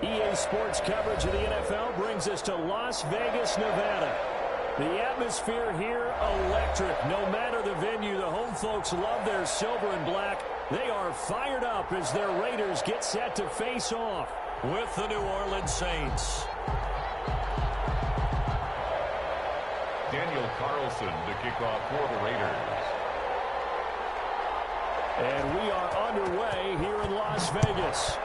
EA Sports coverage of the NFL brings us to Las Vegas, Nevada. The atmosphere here, electric. No matter the venue, the home folks love their silver and black. They are fired up as their Raiders get set to face off with the New Orleans Saints. Daniel Carlson to kick off for the Raiders. And we are underway here in Las Vegas.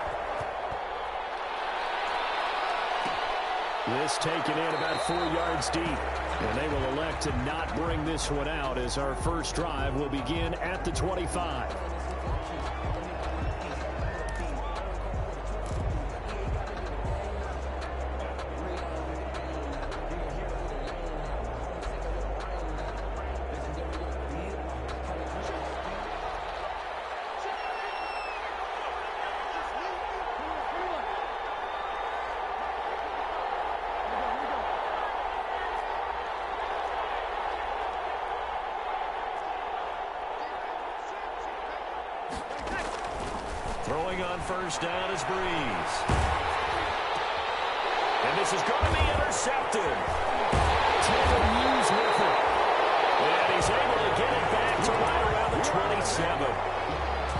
This taken in about 4 yards deep. And they will elect to not bring this one out as our first drive will begin at the 25. Throwing on first down is Breeze. And this is going to be intercepted. Taylor Hughes with it. And he's able to get it back to right around the 27.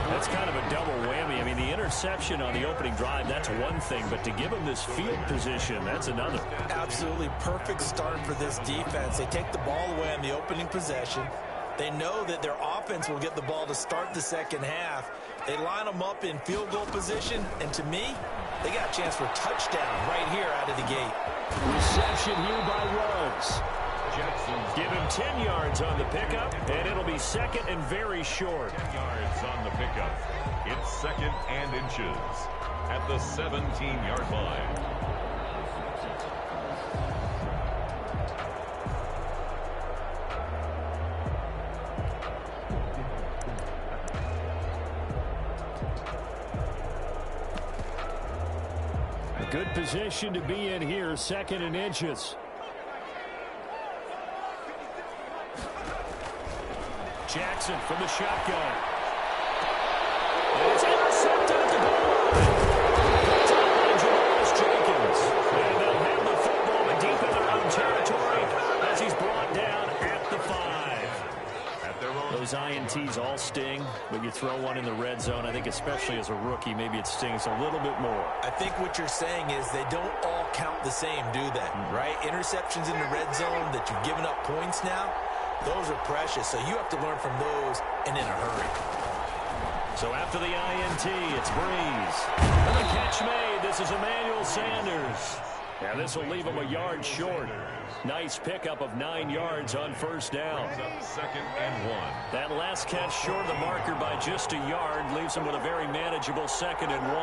That's kind of a double whammy. I mean, the interception on the opening drive, that's one thing. But to give him this field position, that's another. Absolutely perfect start for this defense. They take the ball away on the opening possession. They know that their offense will get the ball to start the second half. They line them up in field goal position, and to me, they got a chance for a touchdown right here out of the gate. Reception here by Ruggs. Give him 10 yards on the pickup, and it'll be second and very short. 10 yards on the pickup. It's second and inches at the 17-yard line. Good position to be in here, second and inches. Jackson from the shotgun. And it's intercepted at the goal line. Touchdown, Jenkins. And they'll have the football but deep in their own territory as he's brought down at the 5. Those INTs all sting, but you throw one in the red zone. I think especially as a rookie, maybe it stings a little bit more. I think what you're saying is they don't all count the same, do they? Right? Interceptions in the red zone that you've given up points now, those are precious. So you have to learn from those and in a hurry. So after the INT, it's Breeze. And the catch made. This is Emmanuel Sanders. And this will leave him a yard short. Nice pickup of 9 yards on first down. Second and 1. That last catch short of the marker by just a yard leaves him with a very manageable second and 1.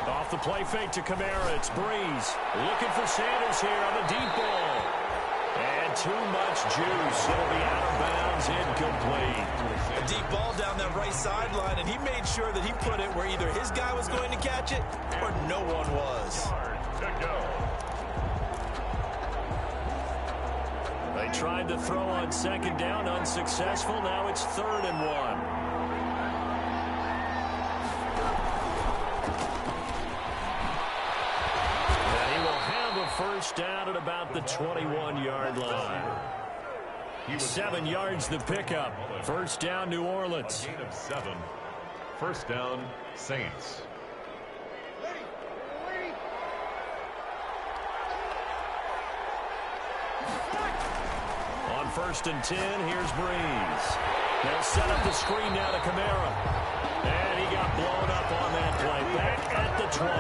Off the play fake to Kamara, it's Breeze. Looking for Sanders here on the deep ball. And too much juice. It'll be out of bounds, incomplete. A deep ball down that right sideline, and he made sure that he put it where either his guy was going to catch it or no one was. They tried to throw on second down, unsuccessful. Now it's third and 1. First down at about the 21-yard line. 7 yards the pickup. First down, New Orleans. Gain of 7. First down, Saints. On first and 10, here's Breeze. They'll set up the screen now to Kamara. And he got blown up on that play. Back at the 20.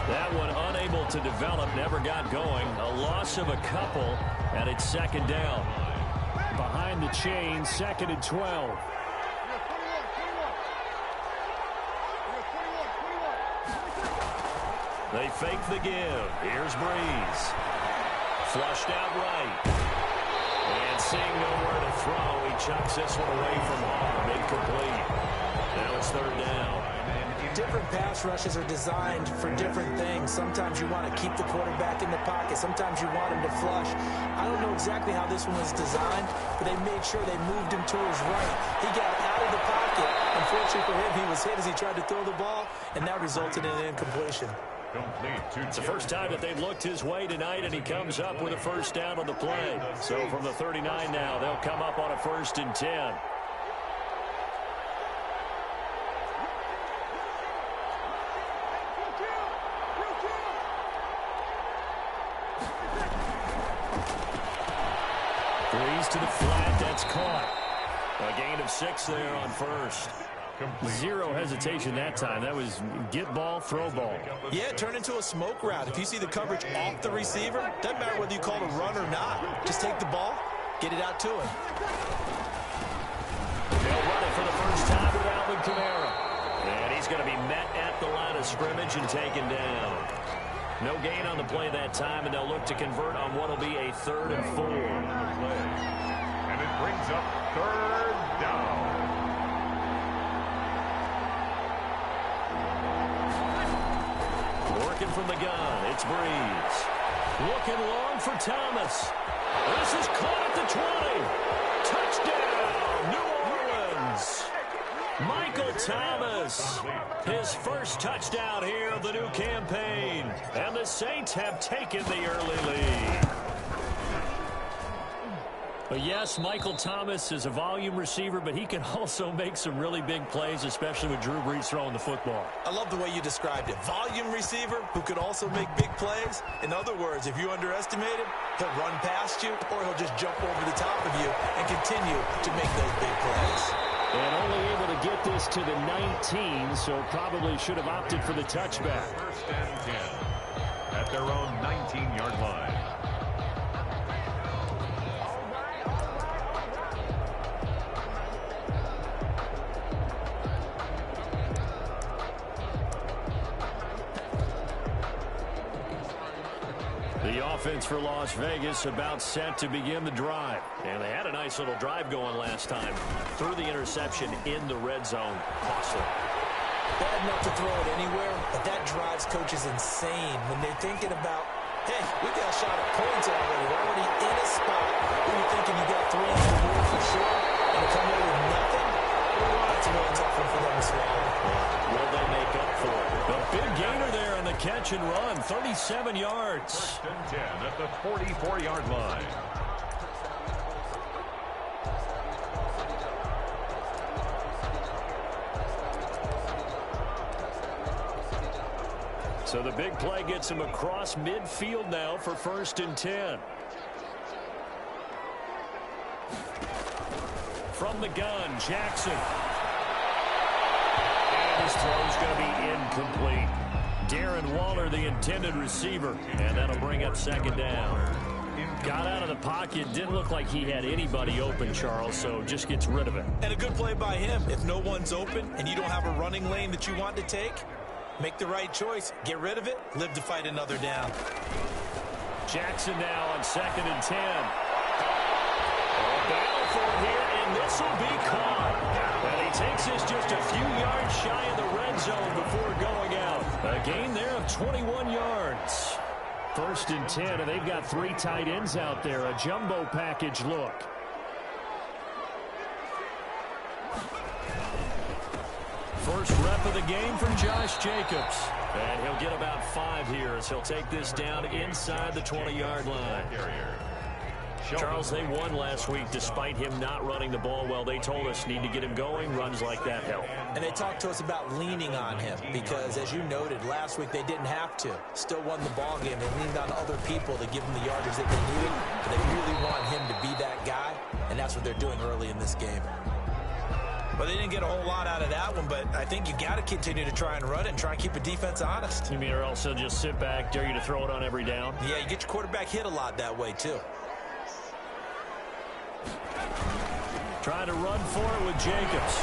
That one unable to develop, never got going. A loss of a couple, and it's second down. Behind the chain, second and 12. They fake the give. Here's Breeze. Flushed out right. And seeing nowhere to throw, he chucks this one away from harm. Incomplete. Now it's third down. Different pass rushes are designed for different things. Sometimes you want to keep the quarterback in the pocket. Sometimes you want him to flush. I don't know exactly how this one was designed, but they made sure they moved him to his right. He got out of the pocket, and for Unfortunately for him, he was hit as he tried to throw the ball, and that resulted in an incompletion. It's the first time that they've looked his way tonight, and he comes up with a first down on the play. So from the 39 now, they'll come up on a 1st and 10. Threes to the flat. That's caught. A gain of 6 there on 1st. Zero hesitation that time. That was get ball, throw ball. Yeah, turn into a smoke route. If you see the coverage off the receiver, doesn't matter whether you call it a run or not. Just take the ball, get it out to him. They'll run it for the first time with Alvin Kamara. And he's going to be met at the line of scrimmage and taken down. No gain on the play that time, and they'll look to convert on what will be a 3rd and 4. And it brings up 3rd down. Working from the gun, it's Breeze. Looking long for Thomas. This is caught at the 20. Touchdown, New Orleans. Michael Thomas, his first touchdown here of the new campaign. And the Saints have taken the early lead. But yes, Michael Thomas is a volume receiver, but he can also make some really big plays, especially with Drew Brees throwing the football. I love the way you described it. Volume receiver who could also make big plays. In other words, if you underestimate him, he'll run past you or he'll just jump over the top of you and continue to make those big plays. And only able to get this to the 19, so probably should have opted for the touchback. 1st and 10 at their own 19-yard line. The offense for Las Vegas about set to begin the drive. And they had a nice little drive going last time. Threw the interception in the red zone. Costly. Bad enough to throw it anywhere, but that drives coaches insane when they're thinking about, hey, we got a shot at points already. We're already in a spot where you're thinking you got 3 on the board for sure, and to come in with nothing, it's a little tougher for them to swallow. Will they make up for it? The big gainer there on the catch and run, 37 yards. 1st and 10 at the 44-yard line. So the big play gets him across midfield now for 1st and 10. From the gun, Jackson. And his throw's going to be incomplete. Darren Waller, the intended receiver. And that'll bring up 2nd down. Got out of the pocket. Didn't look like he had anybody open, Charles, so just gets rid of it. And a good play by him. If no one's open and you don't have a running lane that you want to take, make the right choice. Get rid of it. Live to fight another down. Jackson now on 2nd and 10. Battle for it here, and this will be caught. And he takes this just a few yards shy of the red zone before going out. A gain there of 21 yards. 1st and 10, and they've got 3 tight ends out there. A jumbo package look. First rep of the game from Josh Jacobs. And he'll get about 5 here as he'll take this down inside the 20-yard line. Charles, they won last week despite him not running the ball well. They told us need to get him going. Runs like that help. And they talked to us about leaning on him because, as you noted, last week they didn't have to. Still won the ball game. They leaned on other people to give them the yardage that they needed. But they really want him to be that guy, and that's what they're doing early in this game. Well, they didn't get a whole lot out of that one, but I think you got to continue to try and run it and try and keep a defense honest. You mean or else they'll just sit back, dare you to throw it on every down? Yeah, you get your quarterback hit a lot that way, too. Trying to run for it with Jacobs.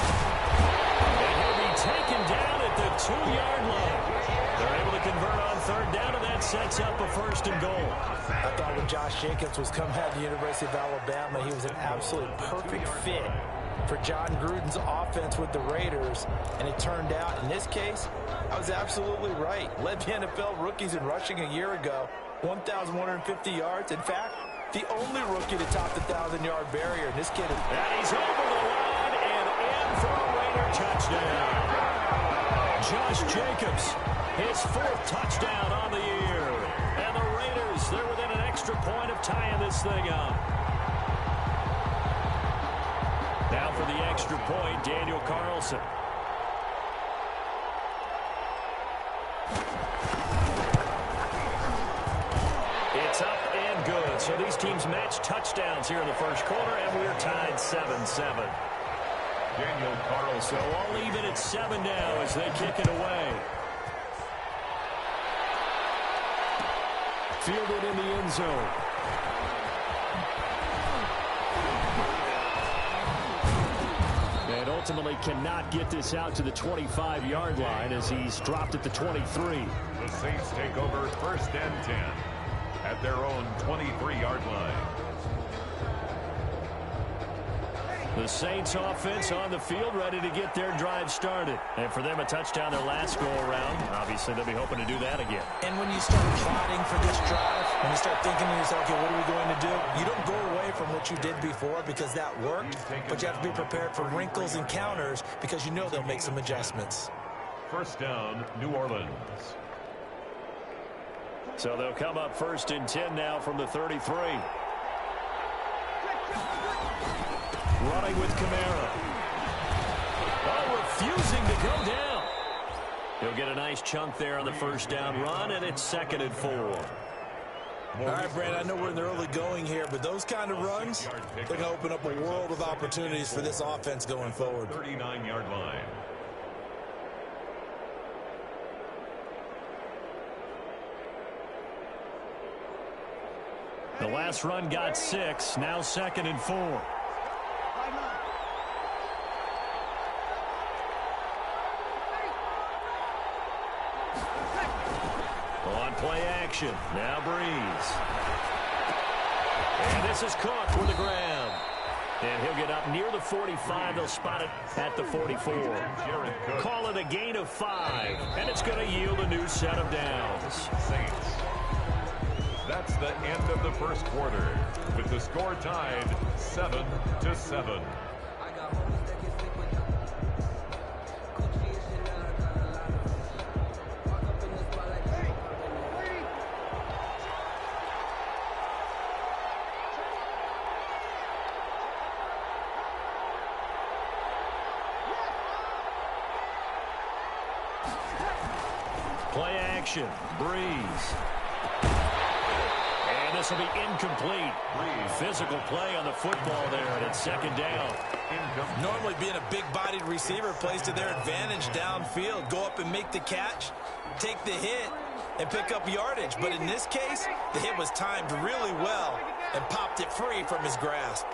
And he'll be taken down at the 2-yard line. They're able to convert on 3rd down, and that sets up a 1st and goal. I thought when Josh Jacobs was coming out of the University of Alabama, he was an absolute perfect fit for John Gruden's offense with the Raiders, and it turned out, in this case, I was absolutely right. Led the NFL rookies in rushing a year ago, 1,150 yards. In fact, the only rookie to top the 1,000-yard barrier. And this kid is... And he's over the line and in for a Raider touchdown. touchdown. Josh Jacobs, his 4th touchdown on the year. And the Raiders, they're within an extra point of tying this thing up. Now for the extra point, Daniel Carlson. It's up and good. So these teams match touchdowns here in the first quarter, and we're tied 7-7. Daniel Carlson. So all even at 7 now as they kick it away. Fielded in the end zone. And ultimately cannot get this out to the 25-yard line as he's dropped at the 23. The Saints take over 1st and 10 at their own 23-yard line. The Saints offense on the field ready to get their drive started. And for them, a touchdown their last go-around. Obviously, they'll be hoping to do that again. And when you start plotting for this drive, when you start thinking to yourself, okay, what are we going to do? You don't go away from what you did before because that worked, but you have to be prepared for wrinkles and counters because you know they'll make some adjustments. 1st down, New Orleans. So they'll come up 1st and 10 now from the 33. Running with Kamara. Oh, refusing to go down. He'll get a nice chunk there on the 1st down run, and it's 2nd and 4. All right, Brad, I know we're in the early going here, but those kind of runs, they're going to open up a world of opportunities for this offense going forward. 39-yard line. The last run got 6, now 2nd and 4. On play action, now Breeze. And this is Cook for the ground. And he'll get up near the 45. They'll spot it at the 44. Call it a gain of 5, and it's going to yield a new set of downs. Saints. That's the end of the first quarter, with the score tied 7-7. Play action, Breeze. And this will be incomplete. Physical play on the football there, and it's 2nd down. Normally being a big-bodied receiver plays to their advantage downfield. Go up and make the catch, take the hit, and pick up yardage. But in this case, the hit was timed really well and popped it free from his grasp.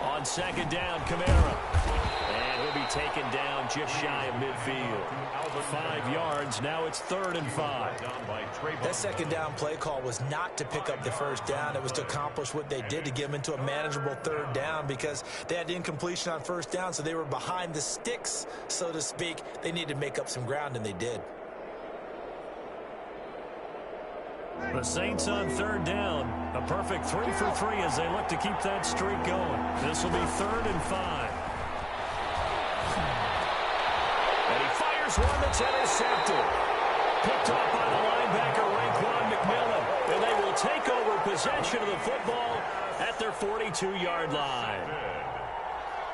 On 2nd down, Kamara. And he'll be taken down just shy of midfield. 5 yards, now it's 3rd and 5. That 2nd down play call was not to pick up the 1st down. It was to accomplish what they did to get them into a manageable 3rd down because they had incompletion on 1st down, so they were behind the sticks, so to speak. They needed to make up some ground, and they did. The Saints on 3rd down. A perfect 3 for 3 as they look to keep that streak going. This will be 3rd and 5. And he fires one that's intercepted. Picked off by the linebacker, Raekwon McMillan. And they will take over possession of the football at their 42-yard line.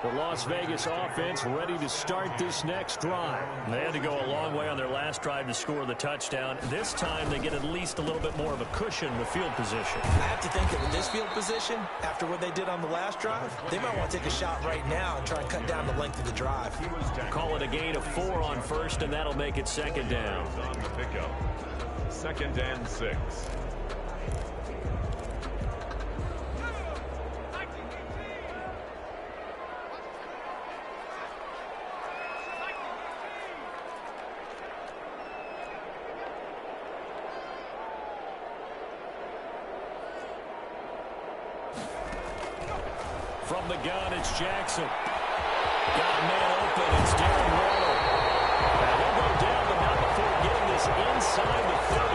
The Las Vegas offense ready to start this next drive. They had to go a long way on their last drive to score the touchdown. This time they get at least a little bit more of a cushion with field position. I have to think that with this field position, after what they did on the last drive, they might want to take a shot right now and try and cut down the length of the drive. Call it a gain of 4 on 1st, and that'll make it 2nd down. On the pickup. 2nd and 6. From the gun, it's Jackson. Got a man open. It's Darren Waller. And he'll go down, but not before getting this inside the 30.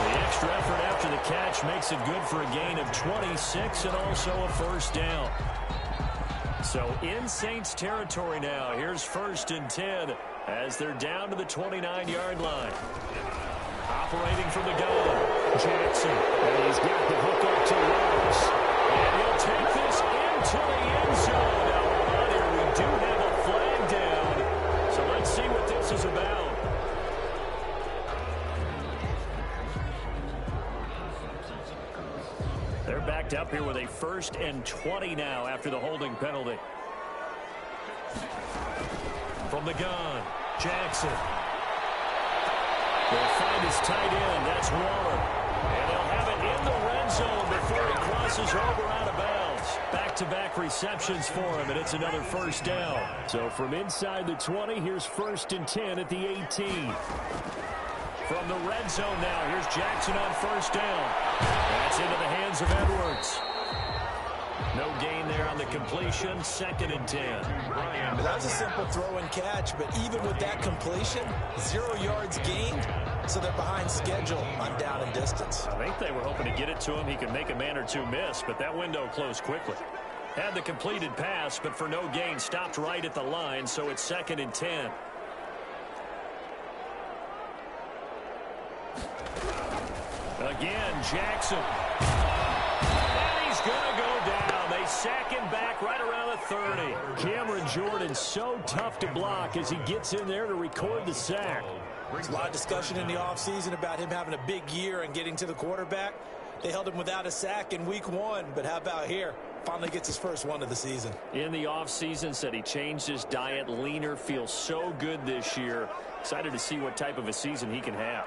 The extra extra effort after the catch makes it good for a gain of 26 and also a first down. So in Saints territory now. Here's 1st and 10 as they're down to the 29-yard line. Operating from the gun, Jackson. And he's got the hook up to Rose. And he'll take this into the end zone. Now, hold on here. We do have a flag down. So let's see what this is about. They're backed up here with a 1st and 20 now after the holding penalty. From the gun, Jackson. They'll find his tight end. That's Waller. And they'll have it in the red zone before he crosses over out of bounds. Back-to-back receptions for him, and it's another first down. So from inside the 20, here's 1st and 10 at the 18. From the red zone now, here's Jackson on 1st down. That's into the hands of Edwards. No gain there on the completion. 2nd and 10. That was a simple throw and catch, but even with that completion, 0 yards gained, so they're behind schedule on down and distance. I think they were hoping to get it to him. He could make a man or two miss, but that window closed quickly. Had the completed pass, but for no gain, stopped right at the line, so it's 2nd and 10. Again, Jackson. And he's going to go down. They sack him back right around the 30. Cameron Jordan so tough to block as he gets in there to record the sack. There's a lot of discussion in the offseason about him having a big year and getting to the quarterback. They held him without a sack in week 1, but how about here? Finally gets his first one of the season. In the offseason, said he changed his diet, leaner, feels so good this year. Excited to see what type of a season he can have.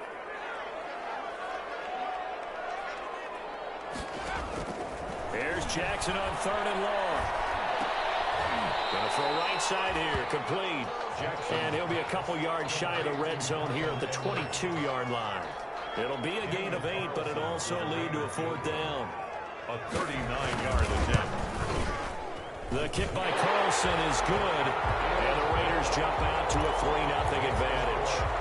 There's Jackson on 3rd and long. Going to throw right side here, complete. And he'll be a couple yards shy of the red zone here at the 22-yard line. It'll be a gain of 8, but it'll also lead to a 4th down. A 39-yard attempt. The kick by Carlson is good. And the Raiders jump out to a 3-0 advantage.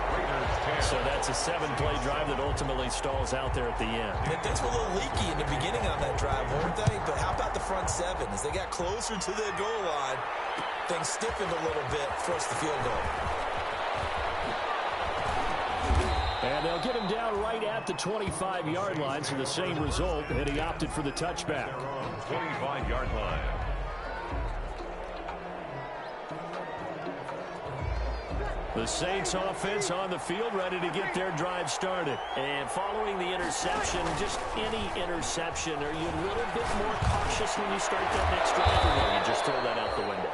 So that's a 7-play drive that ultimately stalls out there at the end. And things were a little leaky in the beginning on that drive, weren't they? But how about the front 7? As they got closer to the goal line, things stiffened a little bit, forced the field goal. And they'll get him down right at the 25-yard line, so the same result, and he opted for the touchback. 25-yard line. The Saints offense on the field, ready to get their drive started. And following the interception, just any interception, are you a little bit more cautious when you start that next drive, or no, you just throw that out the window?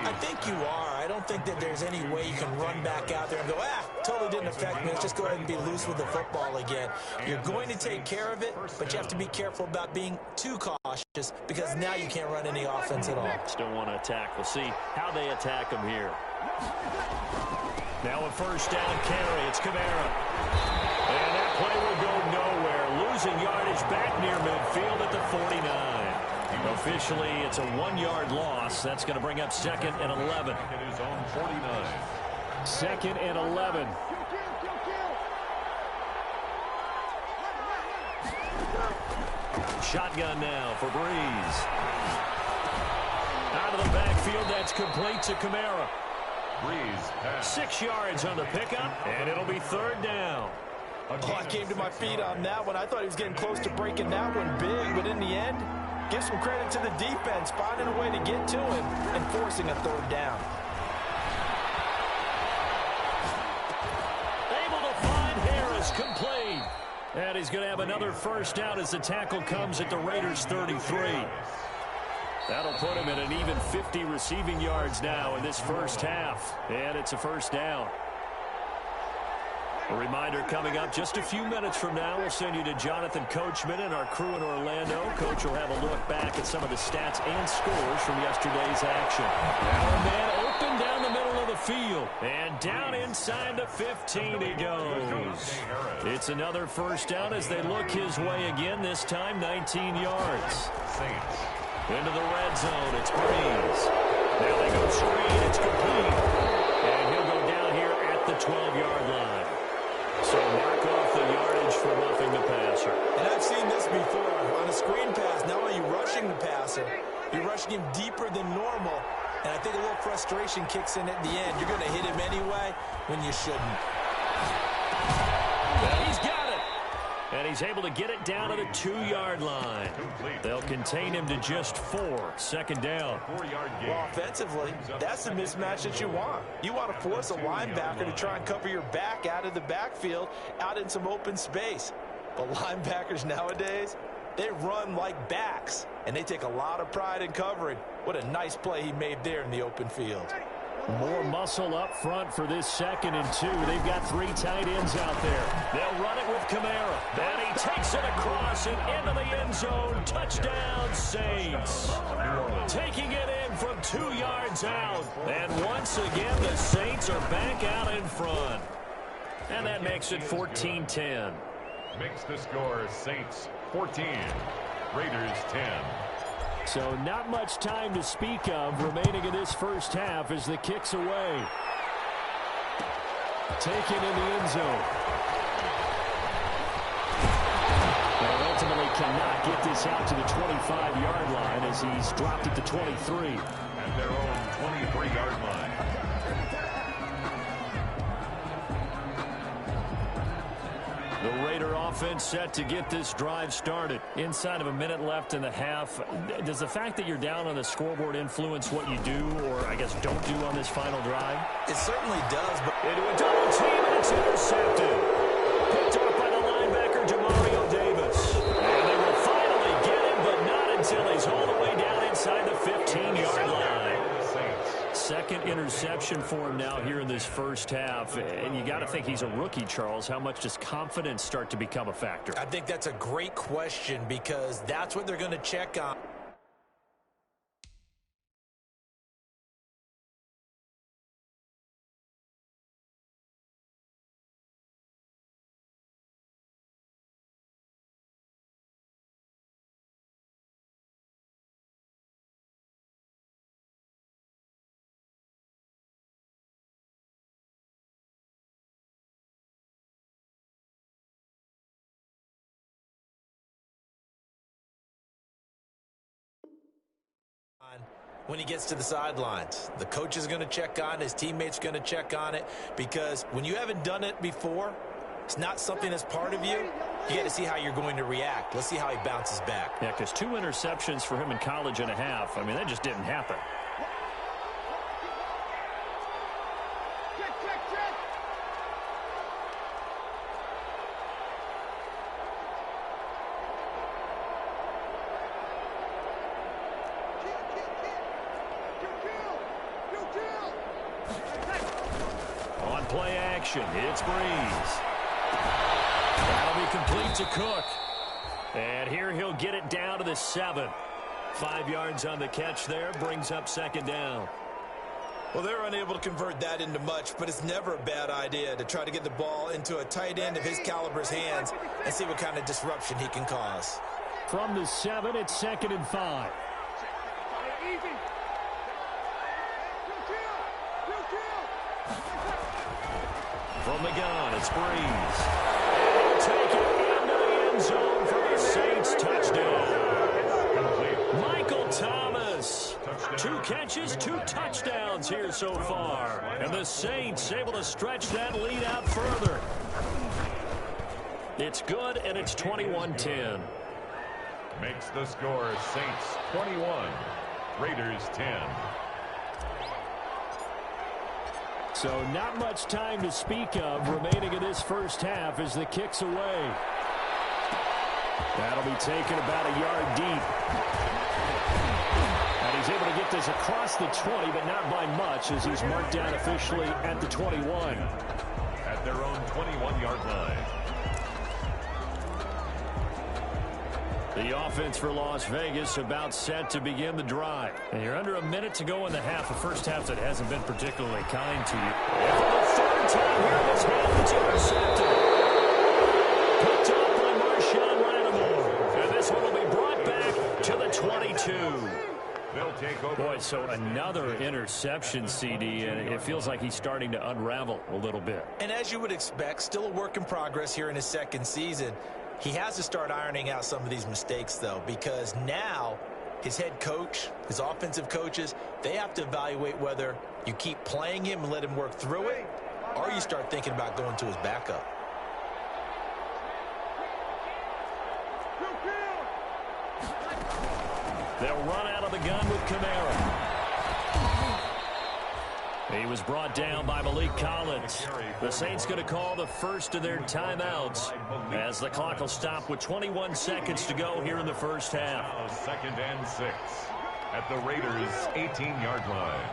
I think you are. I don't think that there's any way you can run back out there and go, totally didn't affect me. Let's just go ahead and be loose with the football again. You're going to take care of it, but you have to be careful about being too cautious because now you can't run any offense at all. Still want to attack. We'll see how they attack him here. Now a 1st down carry. It's Kamara. And that play will go nowhere. Losing yardage back near midfield at the 49. Officially, it's a 1-yard loss. That's going to bring up 2nd and 11. In his own 49. 2nd and 11. Shotgun now for Breeze. Out of the backfield, that's complete to Kamara. Breeze pass. 6 yards on the pickup, and it'll be 3rd down. I came to my feet on that one. I thought he was getting close to breaking that one big, but in the end, give some credit to the defense, finding a way to get to him and forcing a 3rd down. Able to find Harris, complete. And he's going to have another first down as the tackle comes at the Raiders' 33. That'll put him at an even 50 receiving yards now in this first half. And it's a first down. A reminder coming up just a few minutes from now, we'll send you to Jonathan Coachman and our crew in Orlando. Coach will have a look back at some of the stats and scores from yesterday's action. Now a man open down the middle of the field. And down inside the 15 he goes. It's another first down as they look his way again, this time 19 yards. Into the red zone, it's Breeze. Now they go screen, it's complete. And he'll go down here at the 12-yard line. So knock off the yardage for roughing the passer. And I've seen this before. On a screen pass, not only are you rushing the passer, you're rushing him deeper than normal. And I think a little frustration kicks in at the end. You're going to hit him anyway when you shouldn't. And he's got it. And he's able to get it down to the 2-yard line. They'll contain him to just 4. Second down. Well, offensively, that's the mismatch that you want. You want to force a linebacker to try and cover your back out of the backfield, out in some open space. But linebackers nowadays, they run like backs, and they take a lot of pride in covering. What a nice play he made there in the open field. More muscle up front for this 2nd and 2. They've got 3 tight ends out there. They'll run it with Kamara. And he takes it across and into the end zone. Touchdown, Saints. Taking it in from 2 yards out. And once again, the Saints are back out in front. And that makes it 14-10. Makes the score Saints 14, Raiders 10. So not much time to speak of remaining in this first half as the kick's away. Taken in the end zone. They ultimately cannot get this out to the 25-yard line as he's dropped at the 23. At their own 23-yard line. The Raider offense set to get this drive started. Inside of a minute left in the half. Does the fact that you're down on the scoreboard influence what you do, or I guess don't do on this final drive? It certainly does, but Into a double team, and it's intercepted. Picked off by the linebacker, Demario Davis. And they will finally get him, but not until he's all the way down inside the 15-yard line. Second interception for him now here in this first half. And you got to think he's a rookie, Charles. How much does confidence start to become a factor? I think that's a great question because that's what they're going to check on. When he gets to the sidelines, the coach is going to check on it, his teammates going to check on it, because when you haven't done it before, it's not something that's part of you. You got to see how you're going to react. Let's see how he bounces back. Yeah, because 2 interceptions for him in college and a half. I mean, that just didn't happen. Play action. It's Breeze. That'll be complete to Cook. And here he'll get it down to the 7. 5 yards on the catch there. Brings up second down. Well, they're unable to convert that into much, but it's never a bad idea to try to get the ball into a tight end of his caliber's hands and see what kind of disruption he can cause. From the 7, it's 2nd and 5. From the gun, it's Breeze. And he'll take it into the end zone for the Saints touchdown. Michael Thomas. 2 catches, 2 touchdowns here so far. And the Saints able to stretch that lead out further. It's good, and it's 21-10. Makes the score Saints 21, Raiders 10. So not much time to speak of remaining in this first half as the kick's away. That'll be taken about a yard deep. And he's able to get this across the 20, but not by much as he's marked down officially at the 21. At their own 21-yard line. The offense for Las Vegas about set to begin the drive. And you're under a minute to go in the half, a first half that hasn't been particularly kind to you. And for the 3rd time here in this half, it's intercepted. Picked off by Marshawn Lattimore. And this one will be brought back to the 22. They'll take over. Boy, so another interception, CD, and it feels like he's starting to unravel a little bit. And as you would expect, still a work in progress here in his second season. He has to start ironing out some of these mistakes, though, because now his head coach, his offensive coaches, they have to evaluate whether you keep playing him and let him work through it, or you start thinking about going to his backup. They'll run out of the gun with Kamara. He was brought down by Malik Collins. The Saints going to call the first of their timeouts as the clock will stop with 21 seconds to go here in the first half. Now 2nd and 6 at the Raiders' 18-yard line.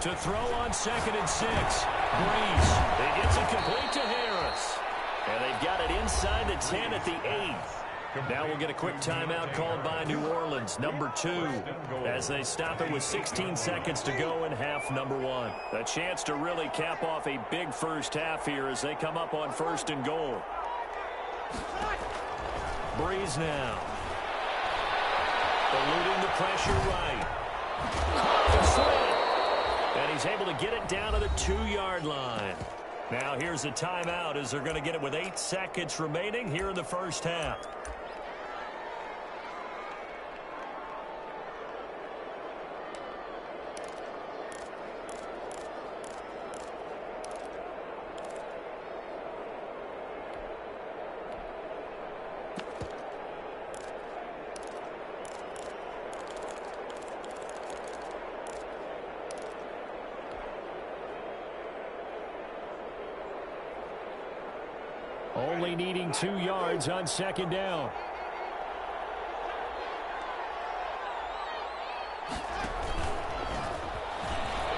To throw on 2nd and 6. Breeze. He gets it complete to Harris. And they've got it inside the 10 at the 8. Now we'll get a quick timeout called by New Orleans, number 2, as they stop it with 16 seconds to go in half number 1. A chance to really cap off a big first half here as they come up on 1st and goal. Breeze now. Eluding the pressure right. And he's able to get it down to the 2-yard line. Now here's a timeout as they're going to get it with 8 seconds remaining here in the first half. Only needing 2 yards on 2nd down.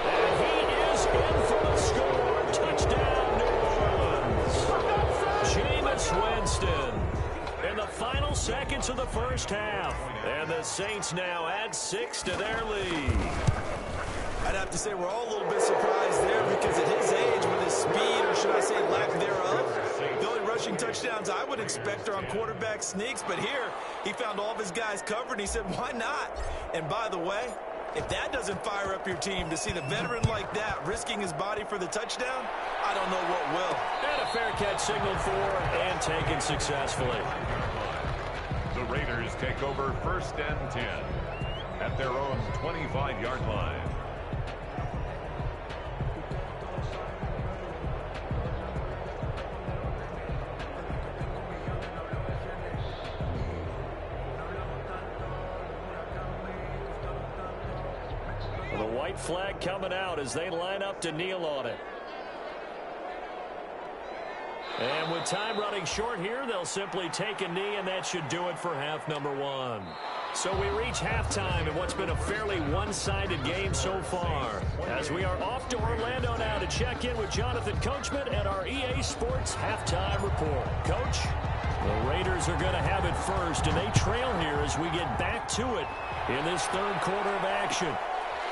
And he is in for the score. Touchdown, New Orleans. Jameis Winston in the final seconds of the first half. And the Saints now add 6 to their lead. I'd have to say we're all a little bit surprised there because at his age, with his speed, or should I say lack thereof, the only rushing touchdowns I would expect are on quarterback sneaks. But here, he found all of his guys covered, and he said, why not? And by the way, if that doesn't fire up your team to see the veteran like that risking his body for the touchdown, I don't know what will. And a fair catch signaled for and taken successfully. The Raiders take over 1st and 10 at their own 25-yard line. The white flag coming out as they line up to kneel on it. And with time running short here, they'll simply take a knee, and that should do it for half number 1. So we reach halftime in what's been a fairly one-sided game so far, as we are off to Orlando now to check in with Jonathan Coachman and our EA Sports halftime report. Coach, the Raiders are going to have it first, and they trail here as we get back to it in this 3rd quarter of action.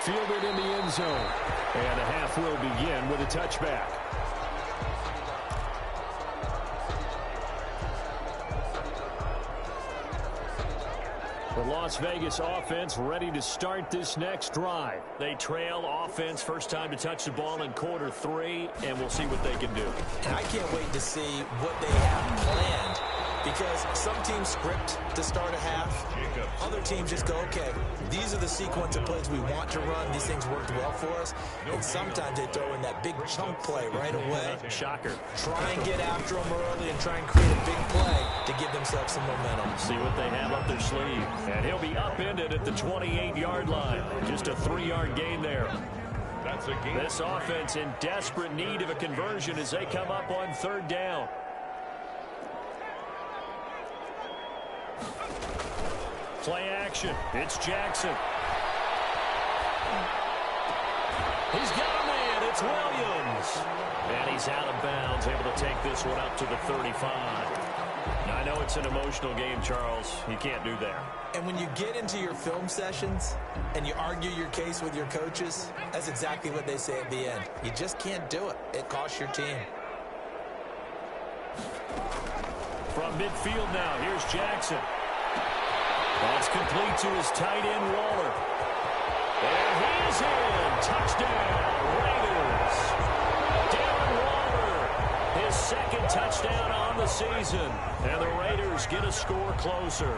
Fielded in the end zone. And the half will begin with a touchback. The Las Vegas offense ready to start this next drive. They trail offense, first time to touch the ball in quarter 3, and we'll see what they can do. And I can't wait to see what they have planned, because some teams script to start a half. Other teams just go, okay, these are the sequence of plays we want to run. These things worked well for us. And sometimes they throw in that big chunk play right away. Shocker. Try and get after them early and try and create a big play to give themselves some momentum. See what they have up their sleeve. And he'll be upended at the 28-yard line. Just a 3-yard gain there. That's a gain. This offense in desperate need of a conversion as they come up on 3rd down. Play action. It's Jackson. He's got a man. It's Williams. And he's out of bounds, able to take this one up to the 35. Now, I know it's an emotional game, Charles. You can't do that. And when you get into your film sessions and you argue your case with your coaches, that's exactly what they say at the end. You just can't do it. It costs your team. From midfield now, here's Jackson. On Pass complete to his tight end, Waller. And he is in. Touchdown, Raiders. Darren Waller, his second touchdown on the season. And the Raiders get a score closer.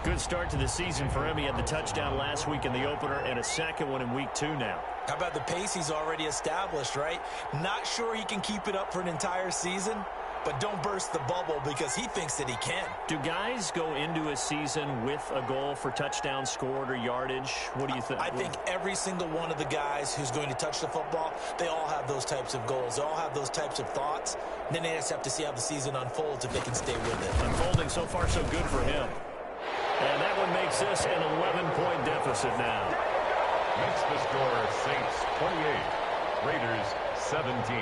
Good start to the season for him. He had the touchdown last week in the opener and a second one in week 2 now. How about the pace he's already established, right? Not sure he can keep it up for an entire season, but don't burst the bubble because he thinks that he can. Do guys go into a season with a goal for touchdown scored or yardage? What do you think? I think every single one of the guys who's going to touch the football, they all have those types of goals. They all have those types of thoughts. And then they just have to see how the season unfolds if they can stay with it. Unfolding so far so good for him. And that one makes this an 11-point deficit now. Makes the score Saints 28, Raiders 17.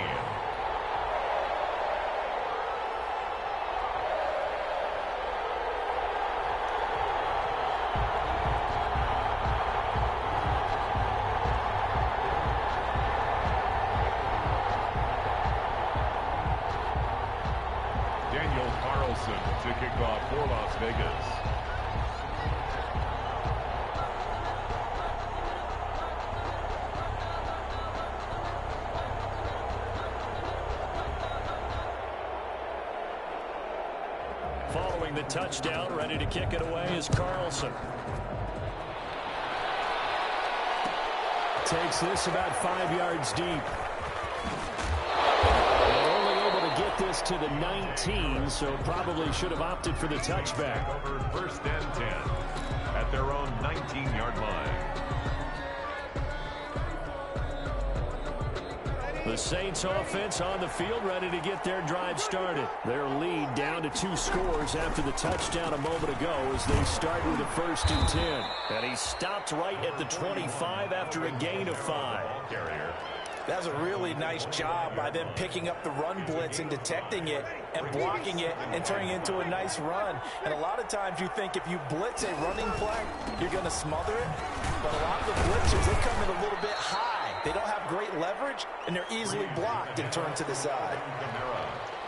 Daniel Carlson to kick off for Las Vegas. Following the touchdown, ready to kick it away is Carlson. Takes this about 5 yards deep. And only able to get this to the 19, so probably should have opted for the touchback. Over 1st and 10 at their own 19-yard line. The Saints offense on the field, ready to get their drive started. Their lead down to 2 scores after the touchdown a moment ago as they start with a 1st and 10. And he stopped right at the 25 after a gain of 5. That was a really nice job by them picking up the run blitz and detecting it and blocking it and turning it into a nice run. And a lot of times you think if you blitz a running play, you're going to smother it. But a lot of the blitzers, they come in a little bit high. They don't have great leverage, and they're easily blocked and turned to the side.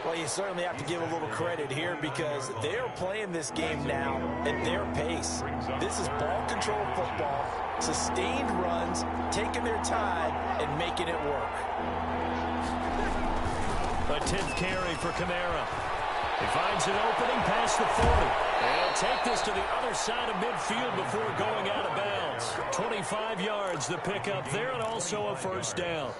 Well, you certainly have to give a little credit here because they're playing this game now at their pace. This is ball control football, sustained runs, taking their time, and making it work. A 10th carry for Kamara. He finds an opening past the 40. And take this to the other side of midfield before going out of bounds. 25 yards, the pickup there, and also a 1st down.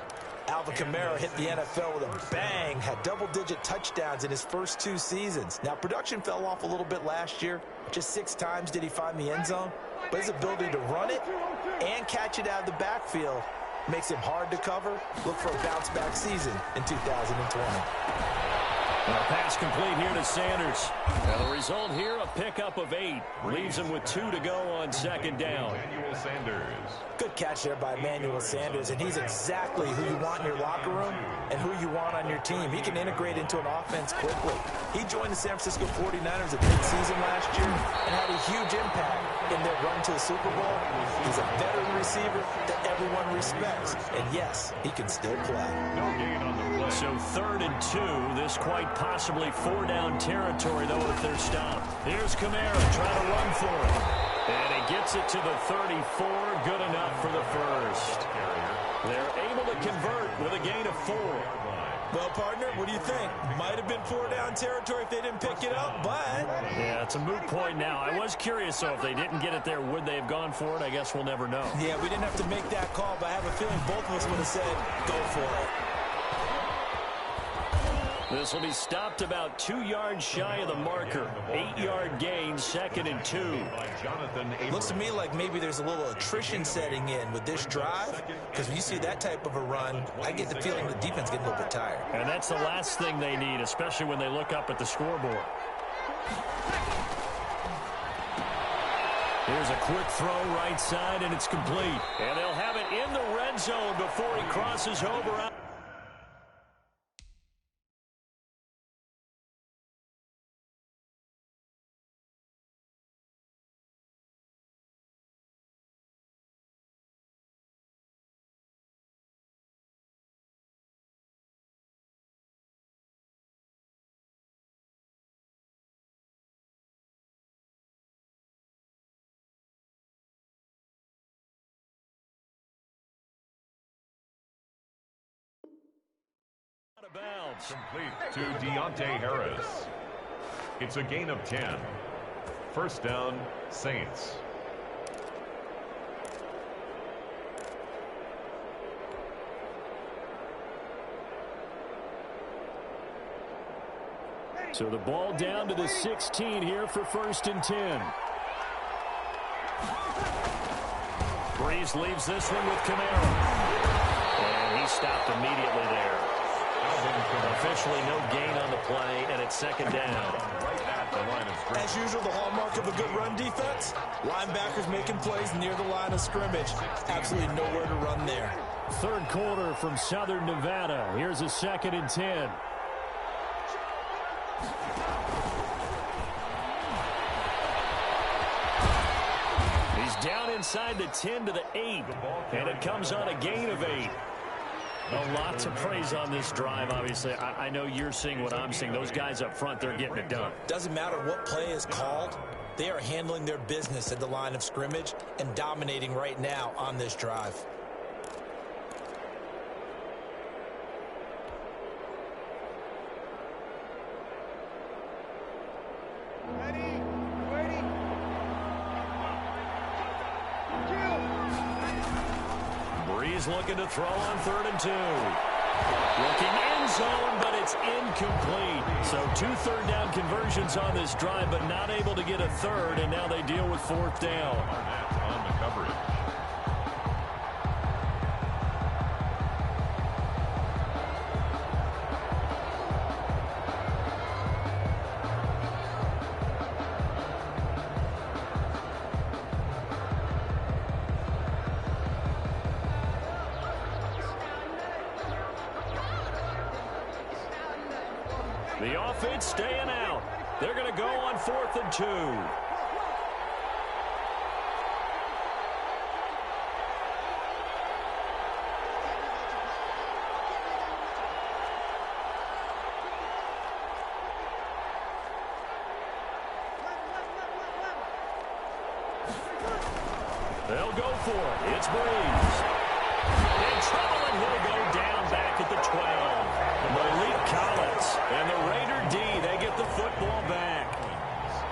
Alvin Kamara hit the NFL with a bang, had double-digit touchdowns in his first 2 seasons. Now, production fell off a little bit last year. Just 6 times did he find the end zone. But his ability to run it and catch it out of the backfield makes him hard to cover. Look for a bounce-back season in 2020. A pass complete here to Sanders. Now the result here, a pickup of 8. Leaves him with 2 to go on 2nd down. Emmanuel Sanders. Good catch there by Emmanuel Sanders, and he's exactly who you want in your locker room and who you want on your team. He can integrate into an offense quickly. He joined the San Francisco 49ers at mid-season last year and had a huge impact in their run to the Super Bowl. He's a veteran receiver that everyone respects, and yes, he can still play. No gain on the play. So 3rd and 2. This quite possibly 4-down territory, though, if they're stopped. Here's Kamara trying to run for it. And he gets it to the 34. Good enough for the 1st. They're able to convert with a gain of 4. Well, partner, what do you think? Might have been 4-down territory if they didn't pick it up, but... Yeah, it's a moot point now. I was curious, though, if they didn't get it there, would they have gone for it? I guess we'll never know. Yeah, we didn't have to make that call, but I have a feeling both of us would have said, go for it. This will be stopped about 2 yards shy of the marker. 8-yard gain, 2nd and 2. Looks to me like maybe there's a little attrition setting in with this drive, because when you see that type of a run, I get the feeling the defense getting a little bit tired. And that's the last thing they need, especially when they look up at the scoreboard. Here's a quick throw right side, and it's complete. And they'll have it in the red zone before he crosses over out. of bounds. Complete to Deontay Harris. It's a gain of 10. First down, Saints. So the ball down to the 16 here for 1st and 10. Breeze leaves this one with Camara. And he stopped immediately there. Officially no gain on the play, and it's 2nd down. Right at the line of scrimmage. As usual, the hallmark of a good run defense, linebackers making plays near the line of scrimmage. Absolutely nowhere to run there. 3rd quarter from Southern Nevada. Here's a 2nd and 10. Down inside the 10 to the 8, and it comes on a gain of 8. A lot to praise on this drive, obviously. I know you're seeing what I'm seeing. Those guys up front, they're getting it done. Doesn't matter what play is called. They are handling their business at the line of scrimmage and dominating right now on this drive. Breeze looking to throw on 3rd and 2. Looking end zone, but it's incomplete. So 2 third down conversions on this drive, but not able to get a 3rd, and now they deal with 4th down. Arnett on the coverage. The offense staying out. They're going to go on 4th and 2. They'll go for it. It's Breeze. In trouble, and he'll go down back at the 12. Malik Collins and the Raider D, they get the football back.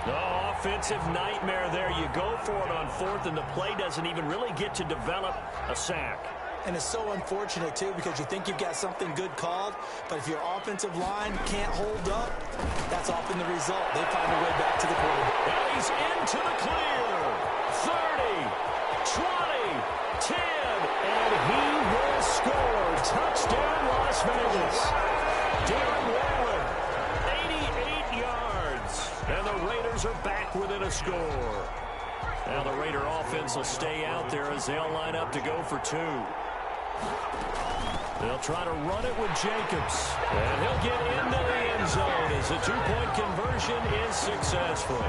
The offensive nightmare there. You go for it on 4th, and the play doesn't even really get to develop a sack. And it's so unfortunate, too, because you think you've got something good called, but if your offensive line can't hold up, that's often the result. They find a way back to the quarterback. Now he's into the clear. 30, 20, 10, and he will score. Touchdown, Las Vegas. Darren Waller, 88 yards. And the Raiders are back within a score. Now the Raider offense will stay out there as they'll line up to go for 2. They'll try to run it with Jacobs. And he'll get into the end zone as the 2-point conversion is successful.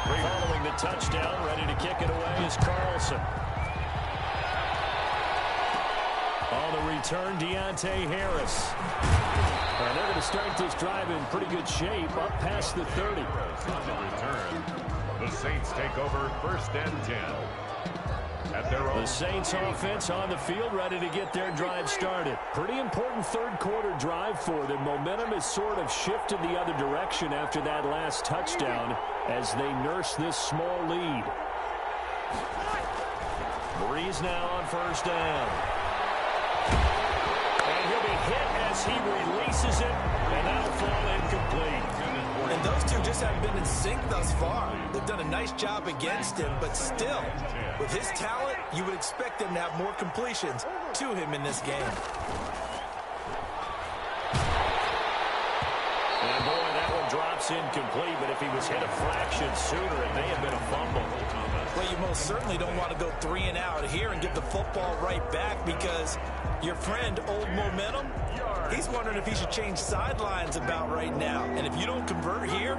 Following the touchdown, ready to kick it away is Carlson. On the return, Deontay Harris. And they're going to start this drive in pretty good shape, up past the 30. On the return, the Saints take over 1st and 10. At their own. The Saints offense on the field, ready to get their drive started. Pretty important 3rd quarter drive for them. Momentum has sort of shifted the other direction after that last touchdown as they nurse this small lead. Breeze now on 1st down. And he'll be hit as he releases it, and that'll fall incomplete. And those two just haven't been in sync thus far. They've done a nice job against him, but still, with his talent, you would expect them to have more completions to him in this game. And boy, that one drops incomplete, but if he was hit a fraction sooner, it may have been a fumble. Well, you most certainly don't want to go 3 and out here and give the football right back because your friend, Old Momentum, he's wondering if he should change sidelines about right now. And if you don't convert here,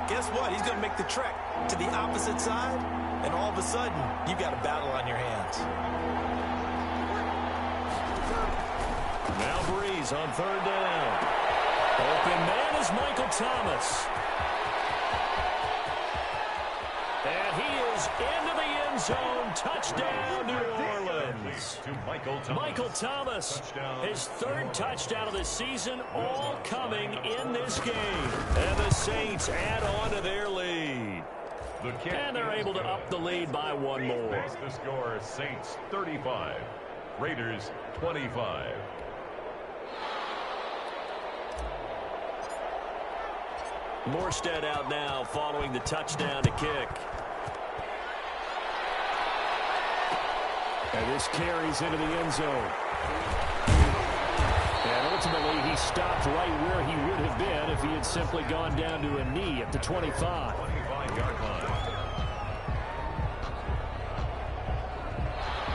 guess what? He's going to make the trek to the opposite side, and all of a sudden, you've got a battle on your hands. Now Breeze on 3rd down. Open man is Michael Thomas. And he is into the end zone. Touchdown, New Orleans. Michael Thomas, his third touchdown of the season, all coming in this game. And the Saints add on to their lead. And they're able to up the lead by one more. Makes the score Saints 35, Raiders 25. Morstead out now following the touchdown to kick. And this carries into the end zone. And ultimately, he stopped right where he would have been if he had simply gone down to a knee at the 25. 25-yard line.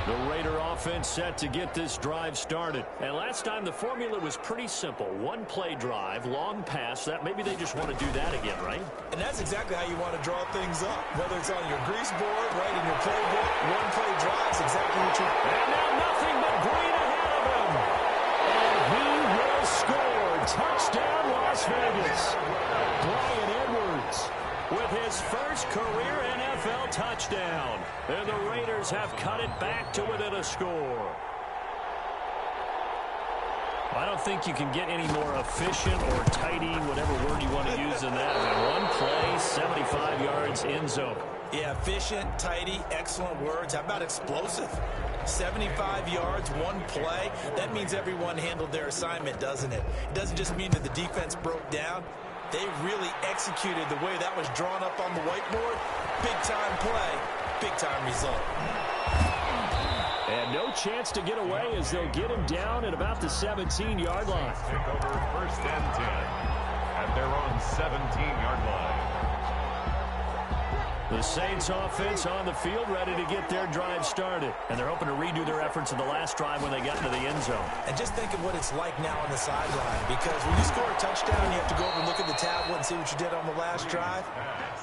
The Raider offense set to get this drive started. And last time the formula was pretty simple. One play drive, long pass. That maybe they just want to do that again, right? And that's exactly how you want to draw things up. Whether it's on your grease board, right in your playbook, one play drive is exactly what you... And now nothing but green ahead of him. And he will score. Touchdown, Las Vegas. Bryan Edwards with his first career NFL touchdown. And the Raiders have cut it back to within a score. I don't think you can get any more efficient or tidy, whatever word you want to use in that. I mean, one play, 75 yards, end zone. Yeah, efficient, tidy, excellent words. How about explosive? 75 yards, one play. That means everyone handled their assignment, doesn't it? It doesn't just mean that the defense broke down. They really executed the way that was drawn up on the whiteboard. Big-time play, big-time result. And no chance to get away as they'll get him down at about the 17-yard line. Take over first and 10 at their own 17-yard line. The Saints offense on the field ready to get their drive started. And they're hoping to redo their efforts in the last drive when they got into the end zone. And just think of what it's like now on the sideline, because when you score a touchdown, you have to go over and look at the tablet and see what you did on the last drive.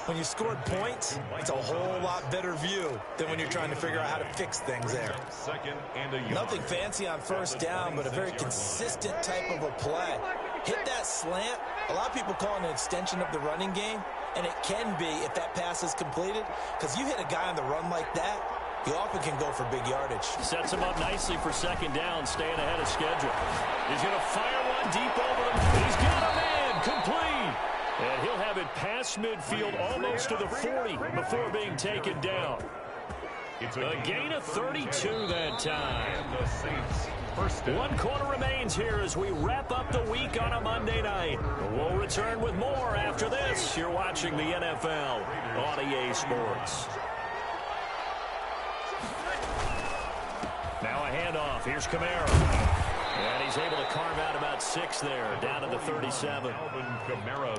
When you scored points, it's a whole lot better view than when you're trying to figure out how to fix things there. Second and a yard. Nothing fancy on first down, but a very consistent type of a play. Hit that slant. A lot of people call it an extension of the running game, and it can be if that pass is completed, because you hit a guy on the run like that, he often can go for big yardage. Sets him up nicely for second down, staying ahead of schedule. He's going to fire one deep over him. He's got a man, complete. And he'll have it past midfield almost to the 40 before being taken down. It's A gain of 32 that time. And the Saints first down. One quarter remains here as we wrap up the week on a Monday night. We'll return with more after this. You're watching the NFL on EA Sports. Now a handoff. Here's Kamara. And he's able to carve out about 6 there, down to the 37.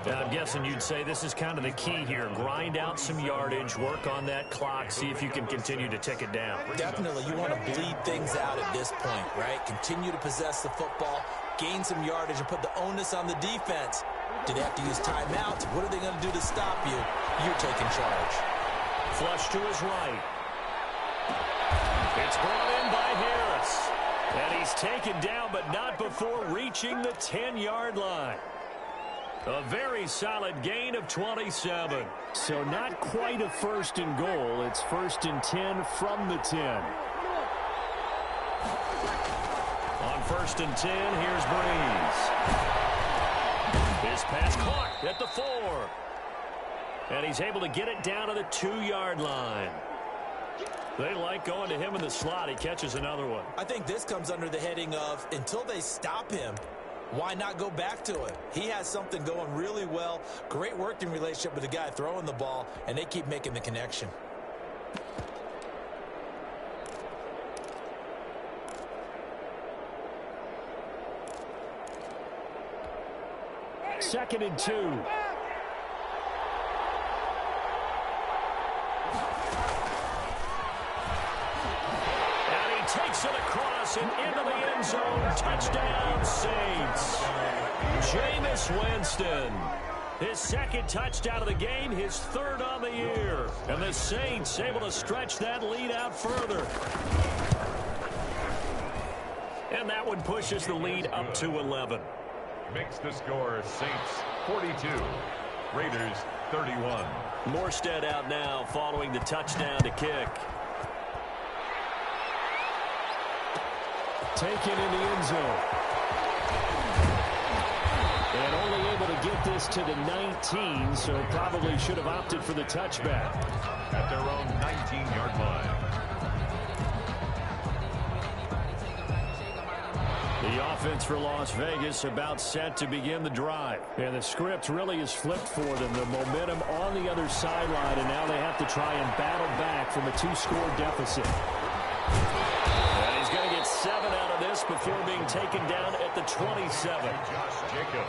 Now, I'm guessing you'd say this is kind of the key here. Grind out some yardage, work on that clock, see if you can continue to tick it down. Definitely, you want to bleed things out at this point, right? Continue to possess the football, gain some yardage, and put the onus on the defense. Do they have to use timeouts? What are they going to do to stop you? You're taking charge. Flush to his right. It's brought in by Harris. And he's taken down, but not before reaching the 10-yard line. A very solid gain of 27. So not quite a first and goal. It's first and 10 from the 10. On first and 10, here's Breeze. His pass caught at the 4. And he's able to get it down to the 2-yard line. They like going to him in the slot. He catches another one. I think this comes under the heading of, until they stop him, why not go back to it? He has something going really well. Great working relationship with the guy throwing the ball, and they keep making the connection. Second and 2. Takes it across and into the end zone. Touchdown, Saints. Jameis Winston. His second touchdown of the game, his third on the year. And the Saints able to stretch that lead out further. And that one pushes the lead up to 11. Makes the score Saints 42, Raiders 31. Morstead out now following the touchdown to kick. Taken in the end zone. And only able to get this to the 19, so probably should have opted for the touchback. At their own 19-yard line. The offense for Las Vegas about set to begin the drive. And the script really is flipped for them. The momentum on the other sideline, and now they have to try and battle back from a 2-score deficit. And he's going to get 7 out of this before being taken down at the 27.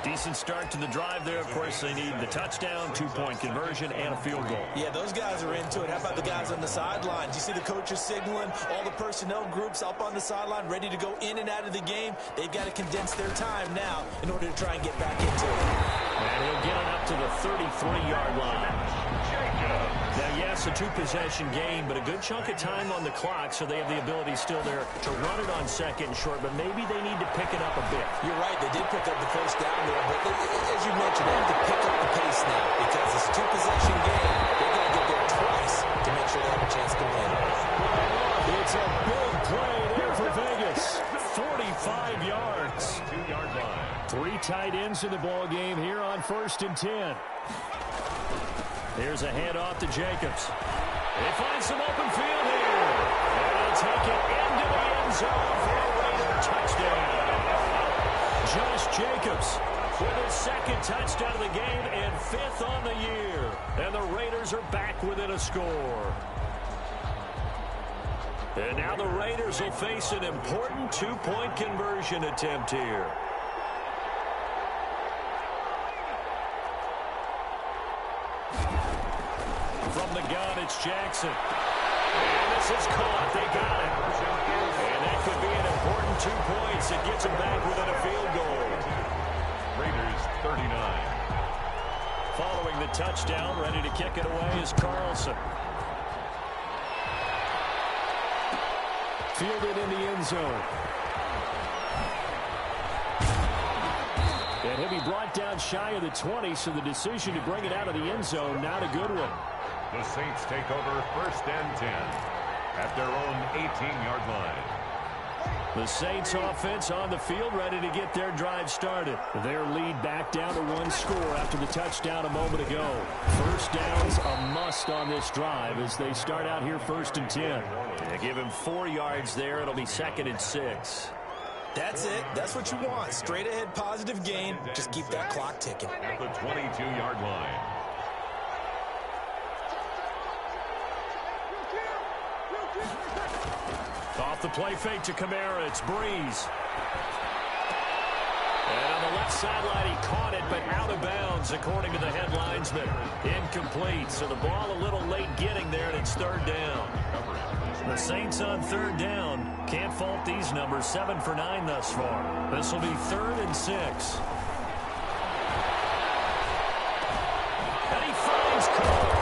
Decent start to the drive there. Of course, they need the touchdown, 2-point conversion, and a field goal. Yeah, those guys are into it. How about the guys on the sidelines? You see the coaches signaling, all the personnel groups up on the sideline ready to go in and out of the game. They've got to condense their time now in order to try and get back into it. And he'll get it up to the 33-yard line. Now, yes, a 2-possession game, but a good chunk of time on the clock, so they have the ability still there to run it on second and short, but maybe they need to pick it up a bit. You're right, they did pick up the first down there, but as you mentioned, they have to pick up the pace now because it's a 2-possession game. They've got to get there twice to make sure they have a chance to win. It's a big play there for Vegas. 45 yards. 2-yard line. 3 tight ends in the ball game here on 1st and 10. Here's a handoff to Jacobs. They find some open field here. And he'll take it into the end zone for a Raider touchdown. Josh Jacobs with his 2nd touchdown of the game and 5th on the year. And the Raiders are back within a score. And now the Raiders will face an important 2-point conversion attempt here. From the gun, it's Jackson. And this is caught. They got it. And that could be an important 2 points. It gets them back within a field goal. Raiders 39. Following the touchdown, ready to kick it away is Carlson. Fielded in the end zone. And he'll be brought down shy of the 20, so the decision to bring it out of the end zone, not a good one. The Saints take over 1st and 10 at their own 18-yard line. The Saints offense on the field, ready to get their drive started. Their lead back down to 1 score after the touchdown a moment ago. First down's a must on this drive as they start out here 1st and 10. They give him 4 yards there. It'll be 2nd and 6. That's it. That's what you want. Straight ahead positive gain. Just keep that clock ticking. At the 22-yard line. Off the play fake to Kamara, it's Breeze. And on the left sideline, he caught it, but out of bounds, according to the head linesman. Incomplete, so the ball a little late getting there, and it's 3rd down. The Saints on 3rd down. Can't fault these numbers, 7 for 9 thus far. This will be 3rd and 6. And he finds Cook.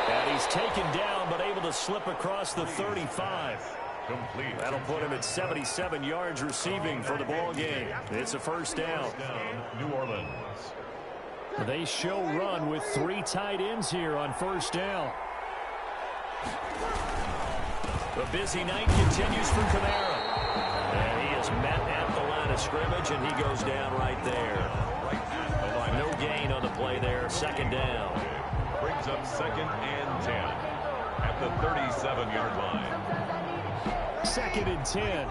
And he's taken down, but able to slip across the 35. Complete. That'll put him at 77 yards receiving for the ball game. It's a 1st down. New Orleans. They show run with 3 tight ends here on 1st down. The busy night continues for Kamara. And he is met at the line of scrimmage, and he goes down right there. No gain on the play there. 2nd down. Brings up 2nd and 10 at the 37-yard line. 2nd and 10.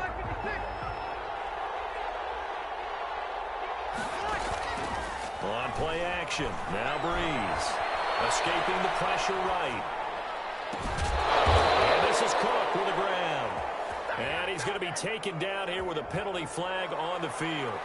On play action. Now Breeze. Escaping the pressure right. And this is Cook with the ground. And he's going to be taken down here with a penalty flag on the field.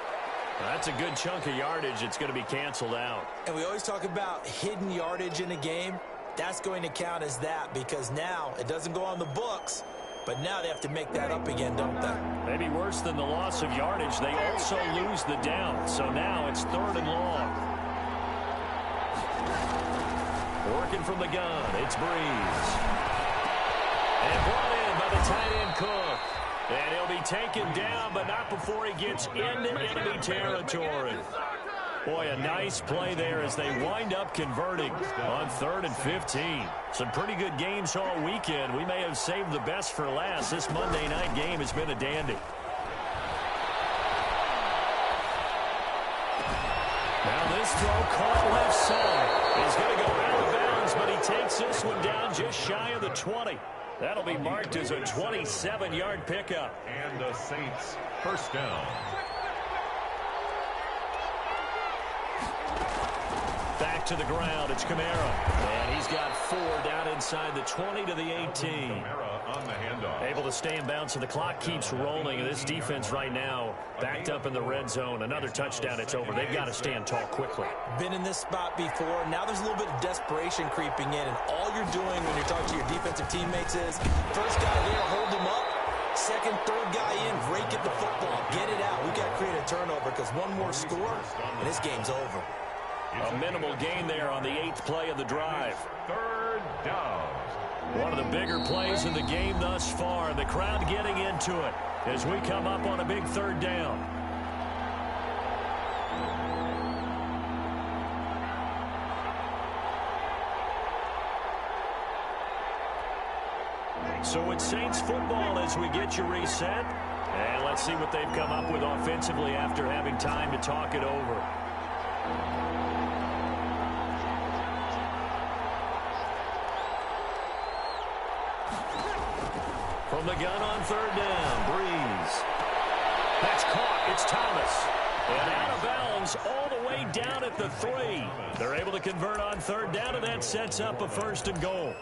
That's a good chunk of yardage. It's going to be canceled out. And we always talk about hidden yardage in a game. That's going to count as that because now it doesn't go on the books. But now they have to make that up again, don't they? Maybe worse than the loss of yardage. They also lose the down. So now it's 3rd and long. Working from the gun. It's Breeze. And brought in by the tight end Cook. And he'll be taken down, but not before he gets into enemy territory. Boy, a nice play there as they wind up converting on 3rd and 15. Some pretty good games all weekend. We may have saved the best for last. This Monday night game has been a dandy. Now this throw caught left side. He's going to go out of bounds, but he takes this one down just shy of the 20. That'll be marked as a 27-yard pickup. And the Saints first down. Back to the ground, it's Kamara. And he's got 4 down inside the 20 to the 18. Kamara on the handoff. Able to stay in bounds, so the clock keeps rolling. This defense right now backed up in the red zone. Another touchdown, it's over. They've got to stand tall quickly. Been in this spot before. Now there's a little bit of desperation creeping in, and all you're doing when you're talking to your defensive teammates is first guy there, hold him up. Second, third guy in, break at the football. Get it out. We've got to create a turnover because one more score, and this game's over. A minimal gain there on the 8th play of the drive. 3rd down. One of the bigger plays in the game thus far. The crowd getting into it as we come up on a big 3rd down. So it's Saints football as we get you reset. And let's see what they've come up with offensively after having time to talk it over. From the gun on 3rd down, Breeze. That's caught. It's Thomas. And out of bounds all the way down at the 3. They're able to convert on 3rd down, and that sets up a 1st and goal.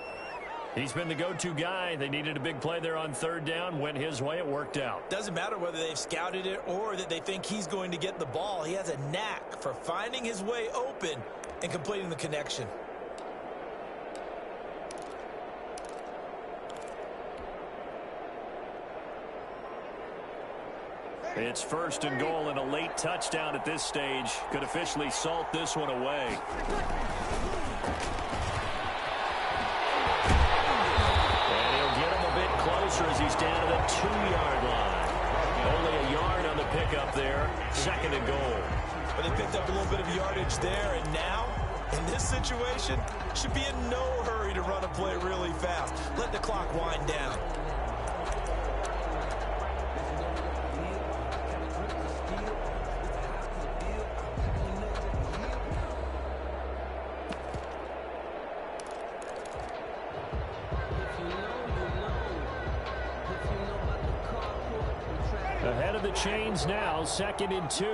He's been the go-to guy. They needed a big play there on 3rd down. Went his way. It worked out. Doesn't matter whether they've scouted it or that they think he's going to get the ball. He has a knack for finding his way open and completing the connection. It's 1st and goal and a late touchdown at this stage. Could officially salt this one away. And he'll get him a bit closer as he's down to the 2-yard line. Only a yard on the pickup there. 2nd and goal. But they picked up a little bit of yardage there, and now, in this situation, should be in no hurry to run a play really fast. Let the clock wind down. Ahead of the chains now, 2nd and 2.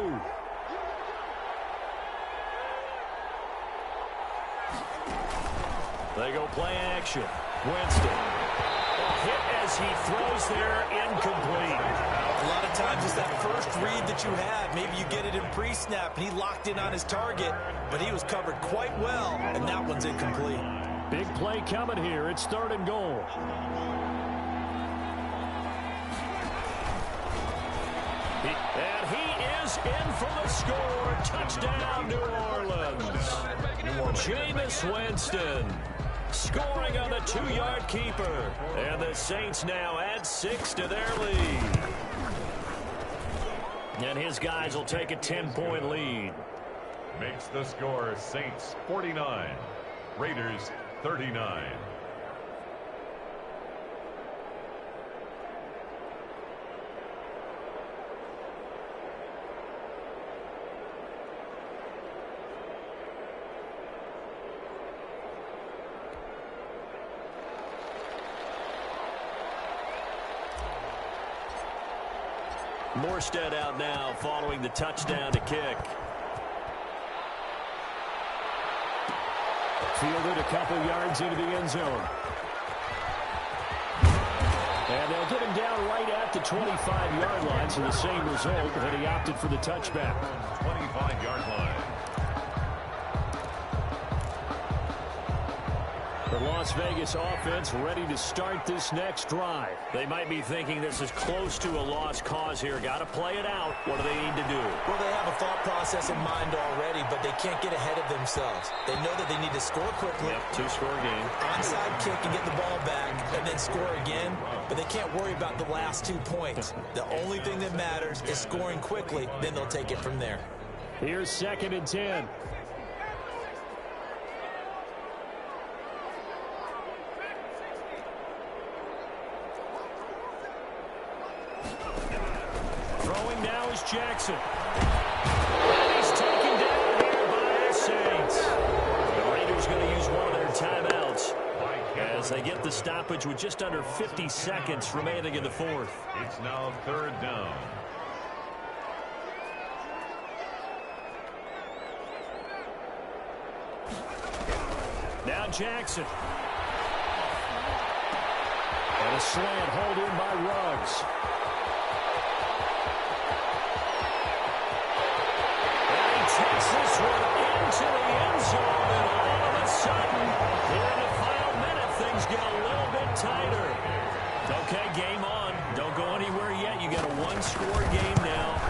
They go play action. Winston. A hit as he throws there, incomplete. A lot of times it's that first read that you have. Maybe you get it in pre-snap, and he locked in on his target, but he was covered quite well, and that one's incomplete. Big play coming here. It's 3rd and goal. And he is in for the score. Touchdown, New Orleans. Jameis Winston scoring on the 2-yard keeper. And the Saints now add 6 to their lead. And his guys will take a 10-point lead. Makes the score Saints 49, Raiders 39. Morstead out now following the touchdown to kick. Fielded a couple yards into the end zone. And they'll get him down right at the 25-yard line, so the same result, but he opted for the touchback. 25-yard line. The Las Vegas offense ready to start this next drive. They might be thinking this is close to a lost cause here. Got to play it out. What do they need to do? Well, they have a thought process in mind already, but they can't get ahead of themselves. They know that they need to score quickly. Yep, 2-score game. Onside kick and get the ball back and then score again, but they can't worry about the last 2 points. The only thing that matters is scoring quickly, then they'll take it from there. Here's 2nd and 10. Throwing now is Jackson. And he's taken down here by the Saints. The Raiders going to use one of their timeouts as they get the stoppage with just under 50 seconds remaining in the 4th. It's now 3rd down. Now Jackson. And a slant hauled in by Ruggs. And he takes this one into the end zone, and all of a sudden, here in the final minute, things get a little bit tighter. Okay, game on. Don't go anywhere yet. You got a one-score game now.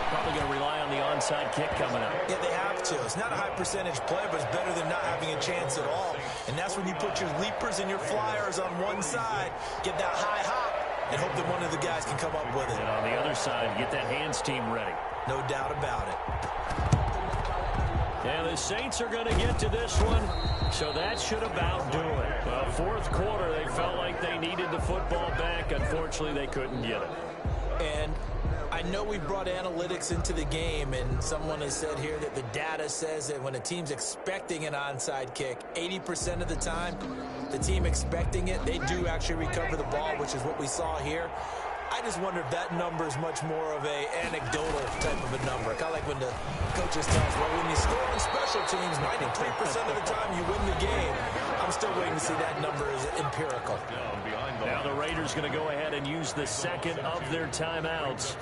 Probably going to rely on the onside kick coming up. Yeah, they have to. It's not a high-percentage play, but it's better than not having a chance at all. And that's when you put your leapers and your flyers on one side, get that high hop, and hope that one of the guys can come up with it. And on the other side, get that hands team ready. No doubt about it. And the Saints are going to get to this one, so that should about do it. Well, 4th quarter, they felt like they needed the football back. Unfortunately, they couldn't get it. And I know we brought analytics into the game, and someone has said here that the data says that when a team's expecting an onside kick, 80% of the time, the team expecting it, they do actually recover the ball, which is what we saw here. I just wonder if that number is much more of a anecdotal type of a number. Kind of like when the coaches tell us, well, when you score on special teams, 93% of the time you win the game. I'm still waiting to see that number is empirical. Now the Raiders going to go ahead and use the 2nd of their timeouts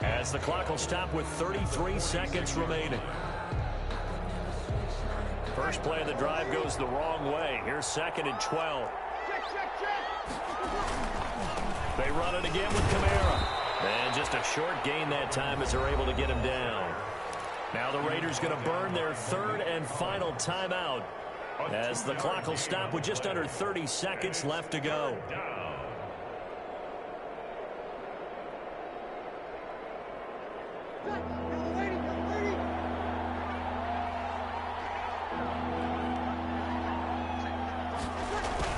as the clock will stop with 33 seconds remaining. First play of the drive goes the wrong way. Here's 2nd and 12. They run it again with Kamara. And just a short gain that time as they're able to get him down. Now the Raiders going to burn their 3rd and final timeout as the clock will stop with just under 30 seconds left to go.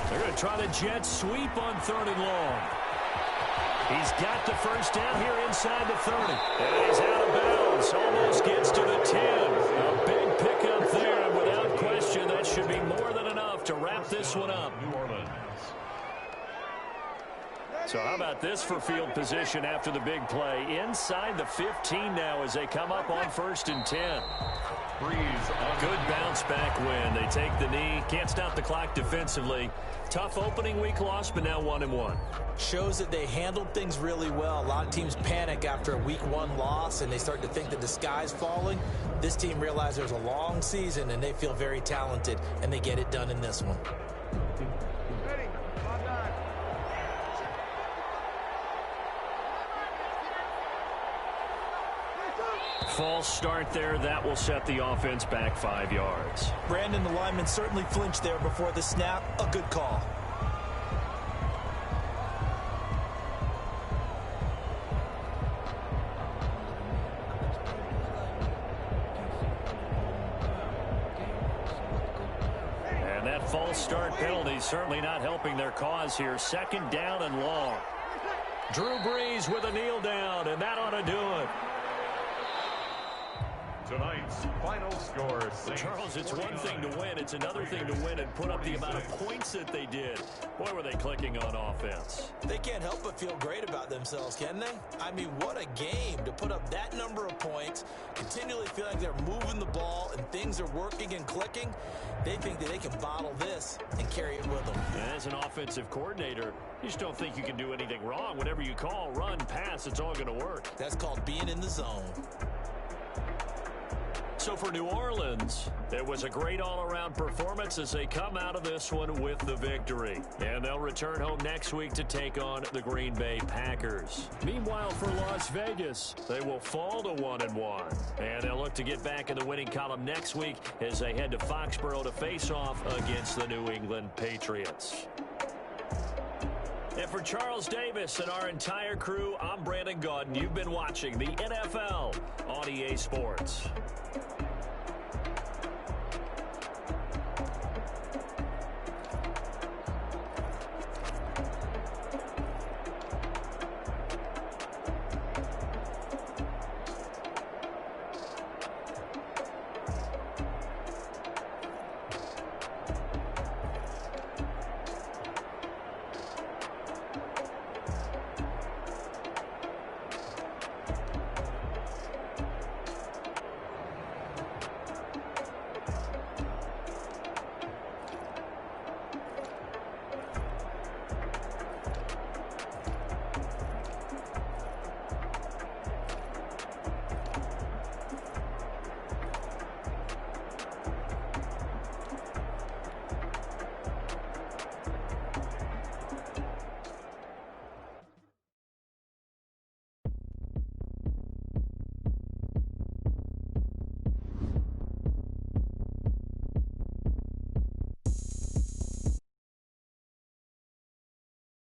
They're going to try the jet sweep on 3rd and long. He's got the first down here inside the 30. And he's out of bounds. Almost gets to the 10. A big pickup there. And without question, that should be more than enough to wrap this one up. New Orleans. So how about this for field position after the big play? Inside the 15 now as they come up on 1st and 10. Good bounce back win. They take the knee. Can't stop the clock defensively. Tough opening week loss, but now 1-1. Shows that they handled things really well. A lot of teams panic after a week 1 loss, and they start to think that the sky's falling. This team realized there's a long season, and they feel very talented, and they get it done in this one. False start there. That will set the offense back 5 yards. Brandon, the lineman certainly flinched there before the snap. A good call. And that false start penalty certainly not helping their cause here. 2nd down and long. Drew Brees with a kneel down, and that ought to do it. Tonight's final score, Saints. Charles, it's one thing to win. It's another thing to win and put up the amount of points that they did. Boy, were they clicking on offense. They can't help but feel great about themselves, can they? I mean, what a game to put up that number of points, continually feel like they're moving the ball and things are working and clicking. They think that they can bottle this and carry it with them. And as an offensive coordinator, you just don't think you can do anything wrong. Whatever you call, run, pass, it's all going to work. That's called being in the zone. So for New Orleans, it was a great all-around performance as they come out of this one with the victory. And they'll return home next week to take on the Green Bay Packers. Meanwhile, for Las Vegas, they will fall to 1-1. And they'll look to get back in the winning column next week as they head to Foxborough to face off against the New England Patriots. And for Charles Davis and our entire crew, I'm Brandon Gaudin. You've been watching the NFL on EA Sports.